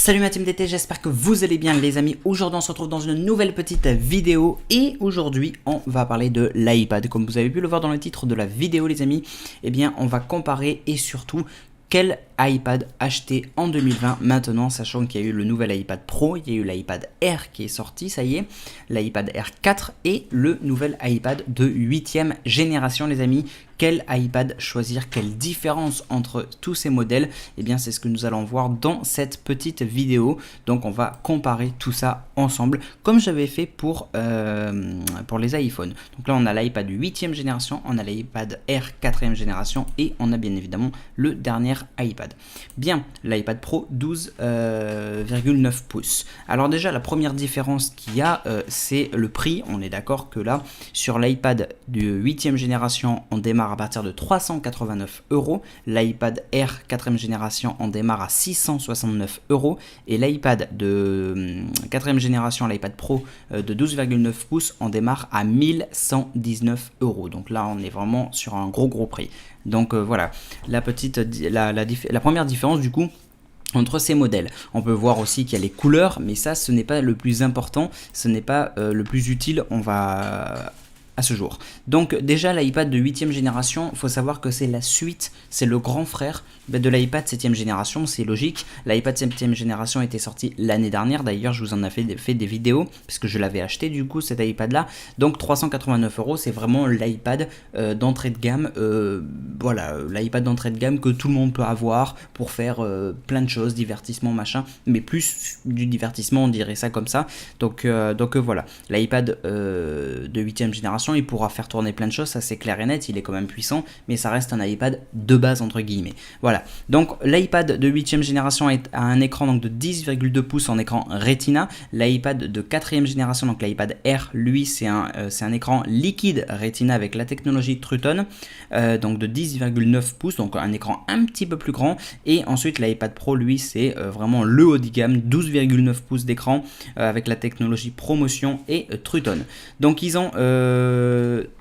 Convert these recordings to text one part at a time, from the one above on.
Salut ma team d'été, j'espère que vous allez bien les amis. Aujourd'hui on se retrouve dans une nouvelle petite vidéo et aujourd'hui on va parler de l'iPad. Comme vous avez pu le voir dans le titre de la vidéo les amis, eh bien on va comparer et surtout quel iPad acheter en 2020 maintenant, sachant qu'il y a eu le nouvel iPad Pro, il y a eu l'iPad Air qui est sorti, ça y est, l'iPad Air 4 et le nouvel iPad de 8e génération les amis. Quel iPad choisir, quelle différence entre tous ces modèles, eh bien c'est ce que nous allons voir dans cette petite vidéo. Donc on va comparer tout ça ensemble comme j'avais fait pour les iPhones. Donc là on a l'iPad 8e génération, on a l'iPad Air 4e génération et on a bien évidemment le dernier iPad. Bien, l'iPad Pro 12,9 pouces. Alors déjà la première différence qu'il y a c'est le prix. On est d'accord que là sur l'iPad de 8e génération on démarre à partir de 389 €, l'iPad Air 4e génération en démarre à 669 € et l'iPad de 4e génération, l'iPad Pro de 12,9 pouces en démarre à 1119 €. Donc là on est vraiment sur un gros prix. Donc voilà, la première différence du coup entre ces modèles. On peut voir aussi qu'il y a les couleurs, mais ça ce n'est pas le plus important, ce n'est pas le plus utile, on va à ce jour. Donc déjà l'iPad de 8e génération, il faut savoir que c'est la suite, c'est le grand frère de l'iPad 7e génération, c'est logique. L'iPad 7e génération était sorti l'année dernière, d'ailleurs je vous en ai fait des vidéos, parce que je l'avais acheté du coup cet iPad là. Donc 389 €, c'est vraiment l'iPad d'entrée de gamme, voilà, l'iPad d'entrée de gamme que tout le monde peut avoir pour faire plein de choses, divertissement machin, mais plus du divertissement on dirait ça comme ça. Donc voilà, l'iPad de 8e génération il pourra faire tourner plein de choses, ça c'est clair et net, il est quand même puissant, mais ça reste un iPad de base entre guillemets. Voilà, donc l'iPad de 8e génération a un écran donc de 10,2 pouces en écran Retina. L'iPad de 4e génération, donc l'iPad Air, lui c'est un écran liquide Retina avec la technologie Truton, donc de 10,9 pouces, donc un écran un petit peu plus grand. Et ensuite l'iPad Pro, lui c'est vraiment le haut de gamme, 12,9 pouces d'écran avec la technologie ProMotion et Truton. Donc ils ont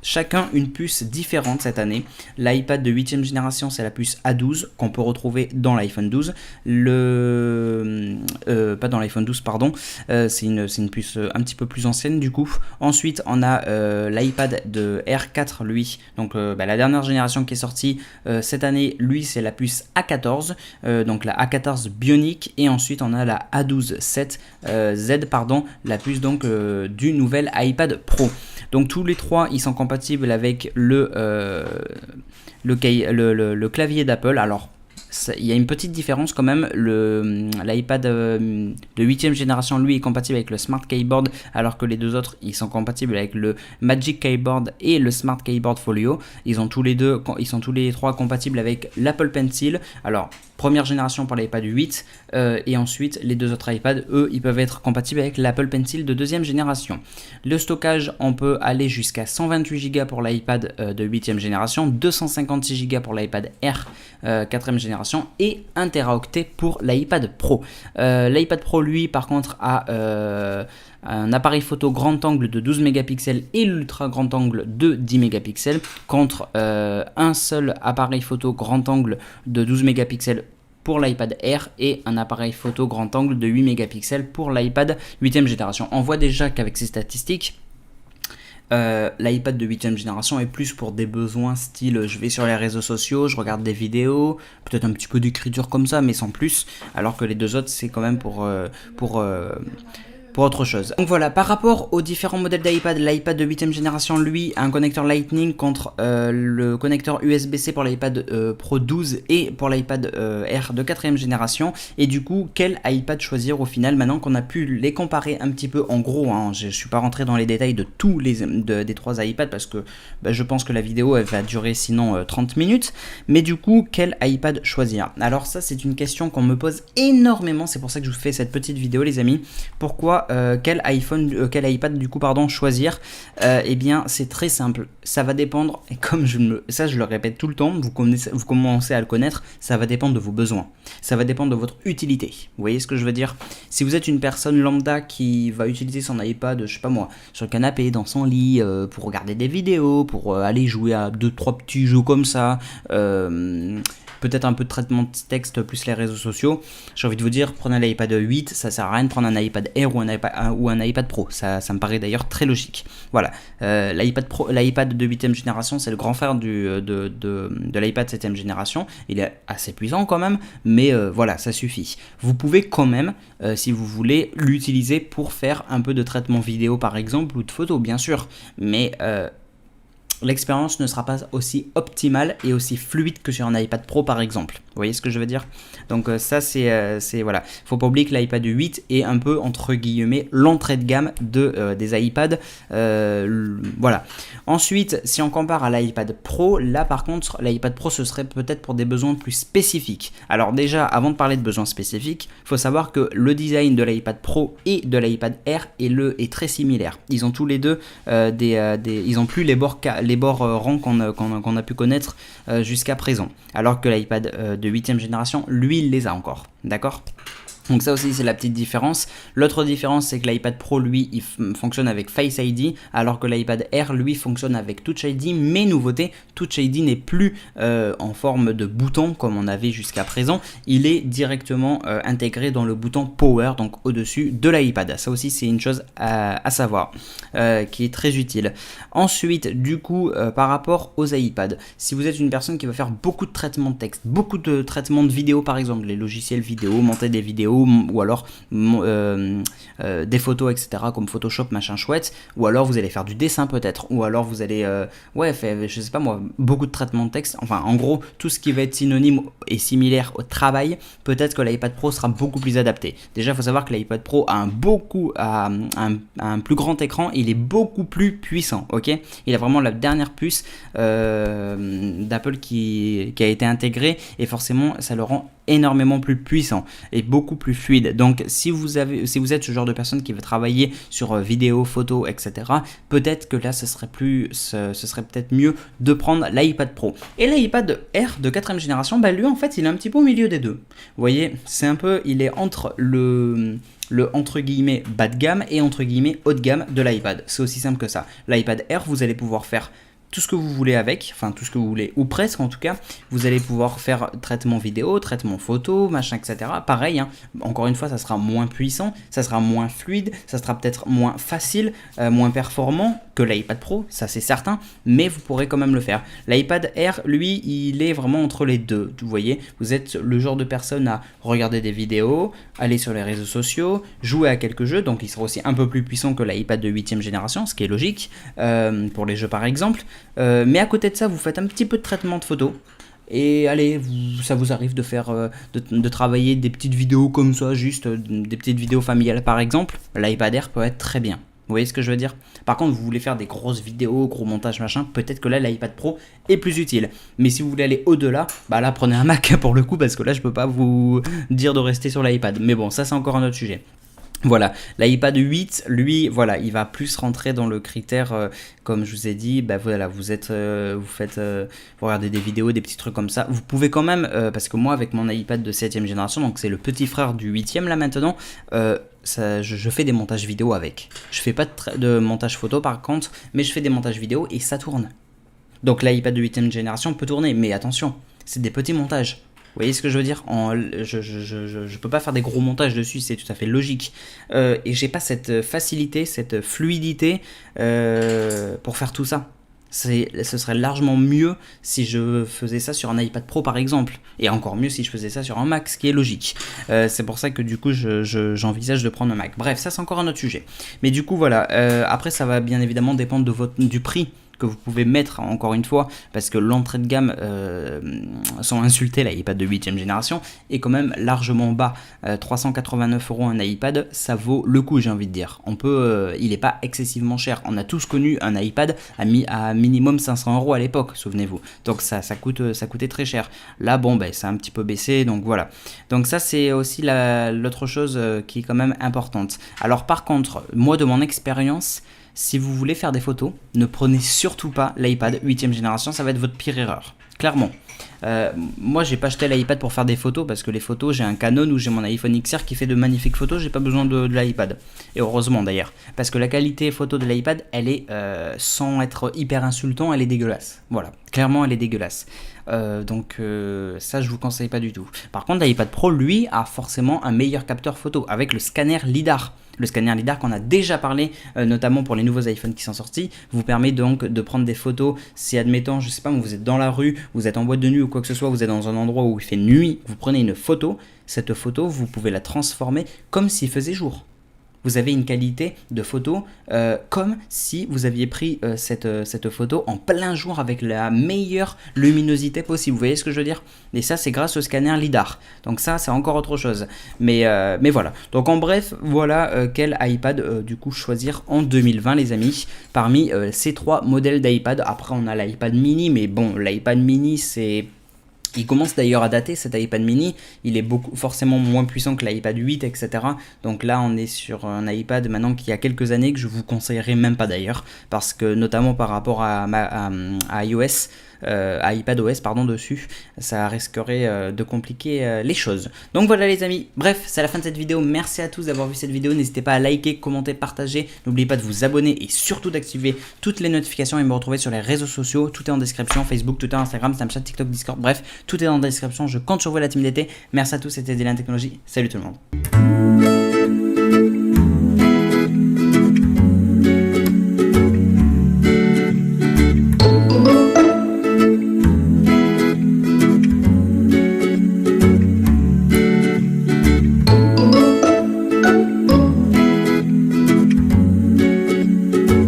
chacun une puce différente cette année. L'iPad de 8e génération c'est la puce A12 qu'on peut retrouver dans l'iPhone 12. Pas dans l'iPhone 12 pardon, c'est une puce un petit peu plus ancienne du coup. Ensuite on a l'iPad de R4 lui, donc la dernière génération qui est sortie cette année, lui c'est la puce A14, donc la A14 Bionic. Et ensuite on a la A12 Z pardon, la puce donc du nouvel iPad Pro. Donc tous les trois ils sont compatibles avec le clavier d'Apple. Alors il y a une petite différence quand même, l'iPad de 8e génération lui est compatible avec le Smart Keyboard, alors que les deux autres ils sont compatibles avec le Magic Keyboard et le Smart Keyboard Folio. Ils sont tous les trois compatibles avec l'Apple Pencil. Alors première génération pour l'iPad 8 et ensuite les deux autres iPads, eux, ils peuvent être compatibles avec l'Apple Pencil de 2e génération. Le stockage, on peut aller jusqu'à 128 Go pour l'iPad de 8e génération, 256 Go pour l'iPad Air 4e génération et 1 Teraoctet pour l'iPad Pro. L'iPad Pro, lui, par contre, a un appareil photo grand angle de 12 mégapixels et l'ultra grand angle de 10 mégapixels contre un seul appareil photo grand angle de 12 mégapixels pour l'iPad Air et un appareil photo grand angle de 8 mégapixels pour l'iPad 8e génération. On voit déjà qu'avec ces statistiques, l'iPad de 8e génération est plus pour des besoins style je vais sur les réseaux sociaux, je regarde des vidéos, peut-être un petit peu d'écriture comme ça mais sans plus, alors que les deux autres c'est quand même pour autre chose. Donc voilà, par rapport aux différents modèles d'iPad, l'iPad de 8e génération lui a un connecteur Lightning contre le connecteur USB-C pour l'iPad Pro 12 et pour l'iPad Air de 4e génération. Et du coup, quel iPad choisir au final maintenant qu'on a pu les comparer un petit peu en gros, hein. Je ne suis pas rentré dans les détails de tous des trois iPads parce que je pense que la vidéo elle va durer sinon 30 minutes. Mais du coup, quel iPad choisir? Alors ça c'est une question qu'on me pose énormément, c'est pour ça que je vous fais cette petite vidéo les amis. Pourquoi quel iPad du coup pardon choisir? Eh bien c'est très simple, ça va dépendre, et comme je le répète tout le temps, vous commencez à le connaître, ça va dépendre de vos besoins, ça va dépendre de votre utilité. Vous voyez ce que je veux dire? Si vous êtes une personne lambda qui va utiliser son iPad, je sais pas moi, sur le canapé, dans son lit, pour regarder des vidéos, pour aller jouer à 2-3 petits jeux comme ça, peut-être un peu de traitement de texte plus les réseaux sociaux, j'ai envie de vous dire, prenez l'iPad 8, ça sert à rien de prendre un iPad Air ou un iPad Pro, ça me paraît d'ailleurs très logique. Voilà, l'iPad de 8ème génération, c'est le grand frère de l'iPad 7ème génération, il est assez puissant quand même, mais voilà, ça suffit. Vous pouvez quand même, si vous voulez, l'utiliser pour faire un peu de traitement vidéo par exemple, ou de photos bien sûr, mais l'expérience ne sera pas aussi optimale et aussi fluide que sur un iPad Pro par exemple. Vous voyez ce que je veux dire? Donc ça c'est voilà. Faut pas oublier que l'iPad 8 est un peu entre guillemets l'entrée de gamme des iPads. Voilà. Ensuite, si on compare à l'iPad Pro, là par contre l'iPad Pro ce serait peut-être pour des besoins plus spécifiques. Alors déjà, avant de parler de besoins spécifiques, il faut savoir que le design de l'iPad Pro et de l'iPad Air est très similaire. Ils ont tous les deux ils ont plus les bords ronds qu'on a pu connaître jusqu'à présent. Alors que l'iPad de 8ème génération, lui, il les a encore. D'accord ? Donc ça aussi c'est la petite différence. L'autre différence c'est que l'iPad Pro lui il fonctionne avec Face ID alors que l'iPad Air lui fonctionne avec Touch ID, mais nouveauté, Touch ID n'est plus en forme de bouton comme on avait jusqu'à présent, il est directement intégré dans le bouton Power, donc au-dessus de l'iPad. Ça aussi c'est une chose à savoir qui est très utile. Ensuite du coup par rapport aux iPads, si vous êtes une personne qui va faire beaucoup de traitements de texte, beaucoup de traitements de vidéo par exemple, les logiciels vidéo, monter des vidéos, ou alors des photos etc comme Photoshop machin chouette, ou alors vous allez faire du dessin peut-être, ou alors vous allez faire, je sais pas moi, beaucoup de traitement de texte, enfin en gros tout ce qui va être synonyme et similaire au travail, peut-être que l'iPad Pro sera beaucoup plus adapté. Déjà il faut savoir que l'iPad Pro a un plus grand écran, il est beaucoup plus puissant, ok, il a vraiment la dernière puce d'Apple qui a été intégrée, et forcément ça le rend énormément plus puissant et beaucoup plus fluide. Donc si vous êtes ce genre de personne qui veut travailler sur vidéo, photo, etc., peut-être que là ce serait peut-être mieux de prendre l'iPad Pro. Et l'iPad Air de 4ème génération, bah lui en fait il est un petit peu au milieu des deux. Vous voyez, c'est un peu, il est entre le entre guillemets bas de gamme et entre guillemets haut de gamme de l'iPad. C'est aussi simple que ça. L'iPad Air, vous allez pouvoir faire tout ce que vous voulez avec, enfin tout ce que vous voulez, ou presque en tout cas. Vous allez pouvoir faire traitement vidéo, traitement photo, machin, etc. Pareil, hein, encore une fois, ça sera moins puissant, ça sera moins fluide, ça sera peut-être moins facile, moins performant que l'iPad Pro, ça c'est certain, mais vous pourrez quand même le faire. L'iPad Air, lui, il est vraiment entre les deux, vous voyez. Vous êtes le genre de personne à regarder des vidéos, aller sur les réseaux sociaux, jouer à quelques jeux, donc il sera aussi un peu plus puissant que l'iPad de 8ème génération, ce qui est logique, pour les jeux par exemple. Mais à côté de ça, vous faites un petit peu de traitement de photos. Et allez, ça vous arrive de faire, de travailler des petites vidéos comme ça, juste des petites vidéos familiales par exemple. L'iPad Air peut être très bien. Vous voyez ce que je veux dire? Par contre, vous voulez faire des grosses vidéos, gros montage machin, peut-être que là l'iPad Pro est plus utile. Mais si vous voulez aller au-delà, bah là prenez un Mac pour le coup, parce que là je peux pas vous dire de rester sur l'iPad. Mais bon, ça c'est encore un autre sujet. Voilà, l'iPad 8, lui, voilà, il va plus rentrer dans le critère, comme je vous ai dit, bah voilà, vous regardez des vidéos, des petits trucs comme ça. Vous pouvez quand même, parce que moi, avec mon iPad de 7ème génération, donc c'est le petit frère du 8ème là maintenant, je fais des montages vidéo avec. Je fais pas de montage photo par contre, mais je fais des montages vidéo et ça tourne. Donc l'iPad de 8ème génération peut tourner, mais attention, c'est des petits montages. Vous voyez ce que je veux dire? Je peux pas faire des gros montages dessus, c'est tout à fait logique. Et j'ai pas cette facilité, cette fluidité pour faire tout ça. Ce serait largement mieux si je faisais ça sur un iPad Pro par exemple. Et encore mieux si je faisais ça sur un Mac, ce qui est logique. C'est pour ça que du coup j'envisage de prendre un Mac. Bref, ça c'est encore un autre sujet. Mais du coup voilà, après ça va bien évidemment dépendre du prix que vous pouvez mettre, encore une fois, parce que l'entrée de gamme, sans insulter l'iPad de 8ème génération, est quand même largement bas. 389 € un iPad, ça vaut le coup, j'ai envie de dire. Il n'est pas excessivement cher. On a tous connu un iPad à minimum 500 € à l'époque, souvenez-vous. Donc ça coûtait très cher. Là, bon, ça a un petit peu baissé, donc voilà. Donc ça, c'est aussi l'autre chose qui est quand même importante. Alors par contre, moi, de mon expérience, si vous voulez faire des photos, ne prenez surtout pas l'iPad 8ème génération, ça va être votre pire erreur. clairement. Moi j'ai pas acheté l'iPad pour faire des photos parce que les photos, j'ai un Canon ou j'ai mon iPhone XR qui fait de magnifiques photos, j'ai pas besoin de l'iPad. Et heureusement d'ailleurs, parce que la qualité photo de l'iPad, elle est, sans être hyper insultant, elle est dégueulasse. Voilà, clairement elle est dégueulasse. Donc ça je vous conseille pas du tout. Par contre l'iPad Pro lui a forcément un meilleur capteur photo avec le scanner LiDAR. Le scanner LiDAR qu'on a déjà parlé, notamment pour les nouveaux iPhones qui sont sortis, vous permet donc de prendre des photos. Si admettons, je sais pas, vous êtes dans la rue, vous êtes en boîte de nuit ou quoi que ce soit, vous êtes dans un endroit où il fait nuit, vous prenez une photo, cette photo vous pouvez la transformer comme s'il faisait jour. Vous avez une qualité de photo comme si vous aviez pris cette photo en plein jour avec la meilleure luminosité possible. Vous voyez ce que je veux dire? Et ça, c'est grâce au scanner LiDAR. Donc ça, c'est encore autre chose. Mais voilà. Donc en bref, voilà quel iPad du coup choisir en 2020, les amis. Parmi ces 3 modèles d'iPad. Après, on a l'iPad mini. Mais bon, l'iPad mini, c'est... Il commence d'ailleurs à dater, cet iPad mini, il est forcément moins puissant que l'iPad 8, etc. Donc là on est sur un iPad maintenant qui a quelques années que je vous conseillerais même pas d'ailleurs, parce que notamment par rapport à iOS, à iPadOS pardon dessus, ça risquerait de compliquer les choses. Donc voilà les amis, bref c'est la fin de cette vidéo, merci à tous d'avoir vu cette vidéo, n'hésitez pas à liker, commenter, partager, n'oubliez pas de vous abonner et surtout d'activer toutes les notifications et me retrouver sur les réseaux sociaux, tout est en description, Facebook, Twitter, Instagram, Snapchat, TikTok, Discord, bref tout est dans la description, je compte sur vous la team d'été, merci à tous, c'était Dylan Technologies, salut tout le monde.